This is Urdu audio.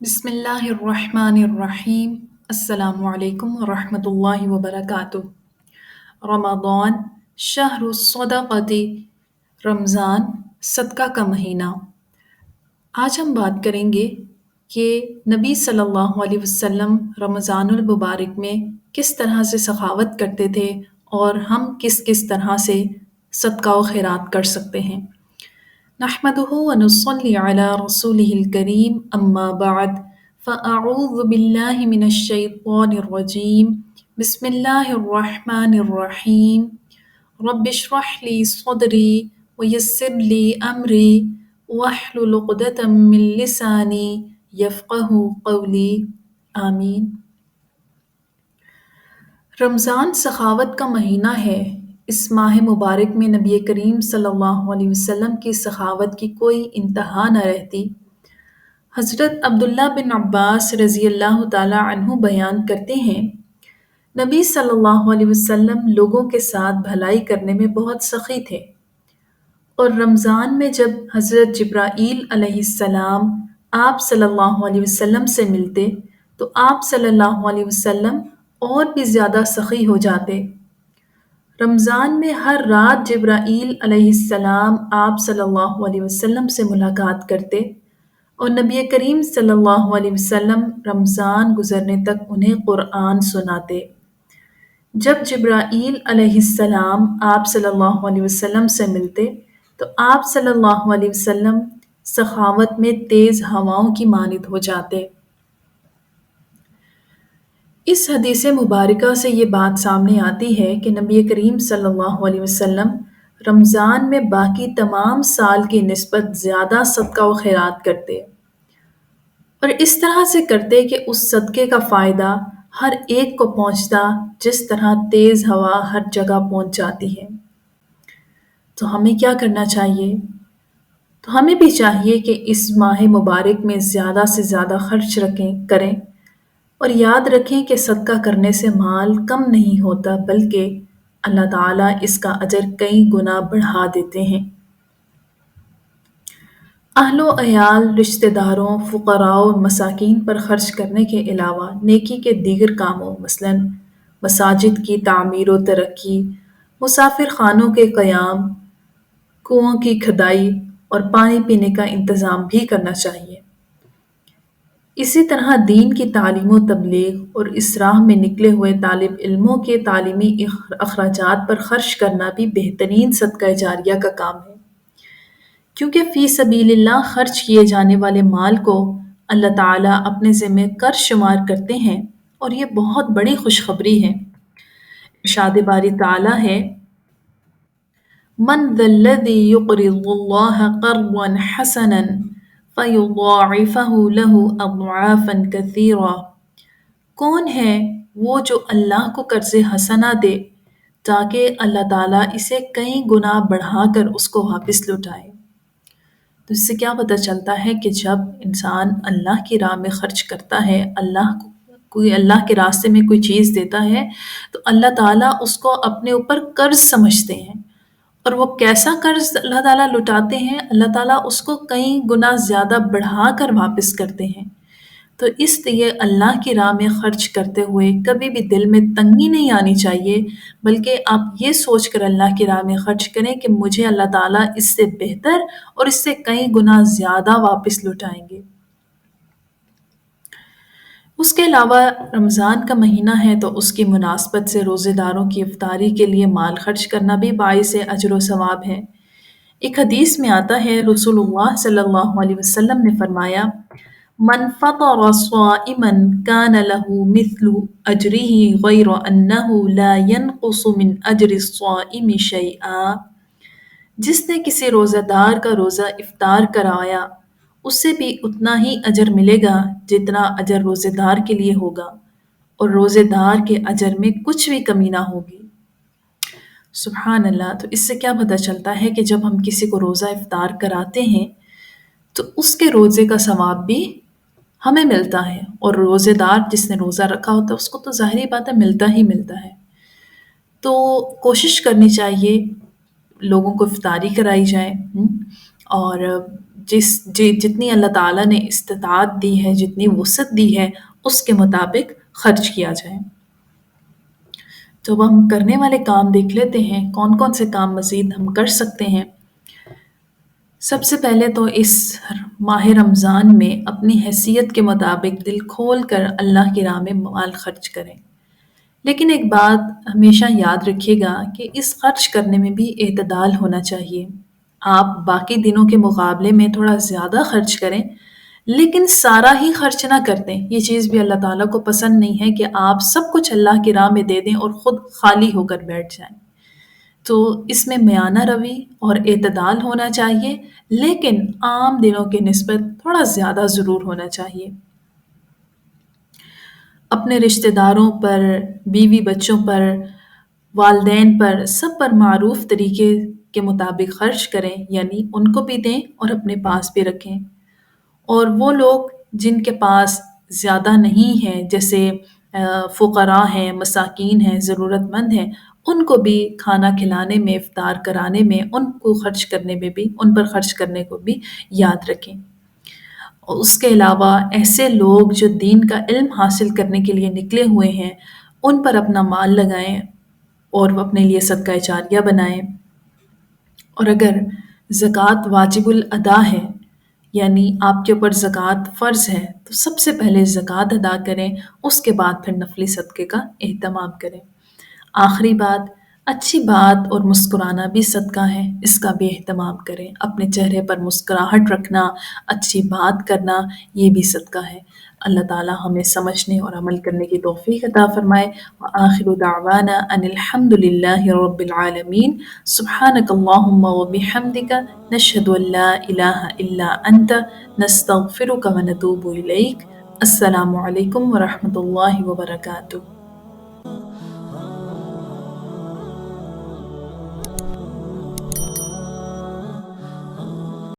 بسم اللہ الرحمن الرحیم۔ السلام علیکم ورحمۃ اللہ وبرکاتہ۔ رمضان شہر الصدقۃ، رمضان صدقہ کا مہینہ۔ آج ہم بات کریں گے کہ نبی صلی اللہ علیہ وسلم رمضان المبارک میں کس طرح سے سخاوت کرتے تھے اور ہم کس کس طرح سے صدقہ و خیرات کر سکتے ہیں۔ نحمده ونصلي على رسوله الكريم أما بعد فأعوذ بالله من الشيطان الرجيم بسم الله الرحمن الرحيم رب اشرح لي صدري ويسر لي أمري واحلل عقدة من لساني يفقه قولي آمین۔ رمضان سخاوت کا مہینہ ہے۔ اس ماہ مبارک میں نبی کریم صلی اللہ علیہ وسلم کی سخاوت کی کوئی انتہا نہ رہتی۔ حضرت عبداللہ بن عباس رضی اللہ تعالی عنہ بیان کرتے ہیں، نبی صلی اللہ علیہ وسلم لوگوں کے ساتھ بھلائی کرنے میں بہت سخی تھے، اور رمضان میں جب حضرت جبرائیل علیہ السلام آپ صلی اللہ علیہ وسلم سے ملتے تو آپ صلی اللہ علیہ وسلم اور بھی زیادہ سخی ہو جاتے۔ رمضان میں ہر رات جبرائیل علیہ السلام آپ صلی اللہ علیہ وسلم سے ملاقات کرتے اور نبی کریم صلی اللہ علیہ وسلم رمضان گزرنے تک انہیں قرآن سناتے۔ جب جبرائیل علیہ السلام آپ صلی اللہ علیہ وسلم سے ملتے تو آپ صلی اللہ علیہ وسلم سخاوت میں تیز ہواؤں کی مانند ہو جاتے۔ اس حدیث مبارکہ سے یہ بات سامنے آتی ہے کہ نبی کریم صلی اللہ علیہ وسلم رمضان میں باقی تمام سال کی نسبت زیادہ صدقہ و خیرات کرتے، اور اس طرح سے کرتے کہ اس صدقے کا فائدہ ہر ایک کو پہنچتا جس طرح تیز ہوا ہر جگہ پہنچ جاتی ہے۔ تو ہمیں کیا کرنا چاہیے؟ تو ہمیں بھی چاہیے کہ اس ماہ مبارک میں زیادہ سے زیادہ خرچ کریں، اور یاد رکھیں کہ صدقہ کرنے سے مال کم نہیں ہوتا بلکہ اللہ تعالیٰ اس کا اجر کئی گنا بڑھا دیتے ہیں۔ اہل و عیال، رشتہ داروں، فقراء اور مساکین پر خرچ کرنے کے علاوہ نیکی کے دیگر کاموں مثلا مساجد کی تعمیر و ترقی، مسافر خانوں کے قیام، کنووں کی کھدائی اور پانی پینے کا انتظام بھی کرنا چاہیے۔ اسی طرح دین کی تعلیم و تبلیغ اور اس راہ میں نکلے ہوئے طالب علموں کے تعلیمی اخراجات پر خرچ کرنا بھی بہترین صدقہ جاریہ کا کام ہے، کیونکہ فی سبیل اللہ خرچ کیے جانے والے مال کو اللہ تعالیٰ اپنے ذمہ کر شمار کرتے ہیں، اور یہ بہت بڑی خوشخبری ہے۔ ارشاد باری تعالیٰ ہے، من ذا الذی یقرض اللہ قرضا حسنا فَيُضَاعِفَهُ لَهُ أَضْعَافًا كَثِيرًا۔ کون ہے وہ جو اللہ کو قرض حسنہ دے تاکہ اللہ تعالیٰ اسے کئی گنا بڑھا کر اس کو واپس لوٹائے۔ تو اس سے کیا پتہ چلتا ہے کہ جب انسان اللہ کی راہ میں خرچ کرتا ہے، اللہ کے راستے میں کوئی چیز دیتا ہے تو اللہ تعالیٰ اس کو اپنے اوپر قرض سمجھتے ہیں، اور وہ کیسا قرض اللہ تعالیٰ لٹاتے ہیں؟ اللہ تعالیٰ اس کو کئی گنا زیادہ بڑھا کر واپس کرتے ہیں۔ تو اس لیے اللہ کی راہ میں خرچ کرتے ہوئے کبھی بھی دل میں تنگی نہیں آنی چاہیے، بلکہ آپ یہ سوچ کر اللہ کی راہ میں خرچ کریں کہ مجھے اللہ تعالیٰ اس سے بہتر اور اس سے کئی گنا زیادہ واپس لوٹائیں گے۔ اس کے علاوہ رمضان کا مہینہ ہے تو اس کی مناسبت سے روزے داروں کی افطاری کے لیے مال خرچ کرنا بھی باعث اجر و ثواب ہے۔ ایک حدیث میں آتا ہے، رسول اللہ صلی اللہ علیہ وسلم نے فرمایا، من فطر صائما كان له مثل اجره غیر انه لا ينقص من اجر الصائم شيئا۔ جس نے کسی روزہ دار کا روزہ افطار کرایا اس سے بھی اتنا ہی اجر ملے گا جتنا اجر روزے دار کے لیے ہوگا، اور روزے دار کے اجر میں کچھ بھی کمی نہ ہوگی۔ سبحان اللہ۔ تو اس سے کیا پتہ چلتا ہے کہ جب ہم کسی کو روزہ افطار کراتے ہیں تو اس کے روزے کا ثواب بھی ہمیں ملتا ہے، اور روزے دار جس نے روزہ رکھا ہوتا ہے اس کو تو ظاہری بات ہے ملتا ہی ملتا ہے۔ تو کوشش کرنی چاہیے لوگوں کو افطاری کرائی جائے، اور جتنی اللہ تعالیٰ نے استطاعت دی ہے، جتنی وسعت دی ہے، اس کے مطابق خرچ کیا جائے۔ تو اب ہم کرنے والے کام دیکھ لیتے ہیں، کون کون سے کام مزید ہم کر سکتے ہیں۔ سب سے پہلے تو اس ماہ رمضان میں اپنی حیثیت کے مطابق دل کھول کر اللہ کی راہ میں مال خرچ کریں۔ لیکن ایک بات ہمیشہ یاد رکھیے گا کہ اس خرچ کرنے میں بھی اعتدال ہونا چاہیے۔ آپ باقی دنوں کے مقابلے میں تھوڑا زیادہ خرچ کریں، لیکن سارا ہی خرچ نہ کر دیں۔ یہ چیز بھی اللہ تعالیٰ کو پسند نہیں ہے کہ آپ سب کچھ اللہ کی راہ میں دے دیں اور خود خالی ہو کر بیٹھ جائیں۔ تو اس میں میانہ روی اور اعتدال ہونا چاہیے، لیکن عام دنوں کی نسبت تھوڑا زیادہ ضرور ہونا چاہیے۔ اپنے رشتہ داروں پر، بیوی بچوں پر، والدین پر، سب پر معروف طریقے کے مطابق خرچ کریں، یعنی ان کو بھی دیں اور اپنے پاس بھی رکھیں۔ اور وہ لوگ جن کے پاس زیادہ نہیں ہیں، جیسے فقراء ہیں، مساکین ہیں، ضرورت مند ہیں، ان کو بھی کھانا کھلانے میں، افطار کرانے میں، ان کو خرچ کرنے میں بھی، ان پر خرچ کرنے کو بھی یاد رکھیں۔ اور اس کے علاوہ ایسے لوگ جو دین کا علم حاصل کرنے کے لیے نکلے ہوئے ہیں، ان پر اپنا مال لگائیں اور وہ اپنے لیے صدقہ جاریہ بنائیں۔ اور اگر زکوٰۃ واجب الادا ہے، یعنی آپ کے اوپر زکوٰۃ فرض ہے، تو سب سے پہلے زکوٰۃ ادا کریں، اس کے بعد پھر نفلی صدقے کا اہتمام کریں۔ آخری بات، اچھی بات اور مسکرانا بھی صدقہ ہے، اس کا بھی اہتمام کریں۔ اپنے چہرے پر مسکراہٹ رکھنا، اچھی بات کرنا، یہ بھی صدقہ ہے۔ اللہ تعالیٰ ہمیں سمجھنے اور عمل کرنے کی توفیق عطا فرمائے۔ وآخر دعوانا ان الحمد للہ رب العالمین۔ سبحانک اللہم وبحمدک، نشہد ان لا الہ الا انت، نستغفرک ونتوب الیک۔ السلام علیکم ورحمۃ اللہ وبرکاتہ۔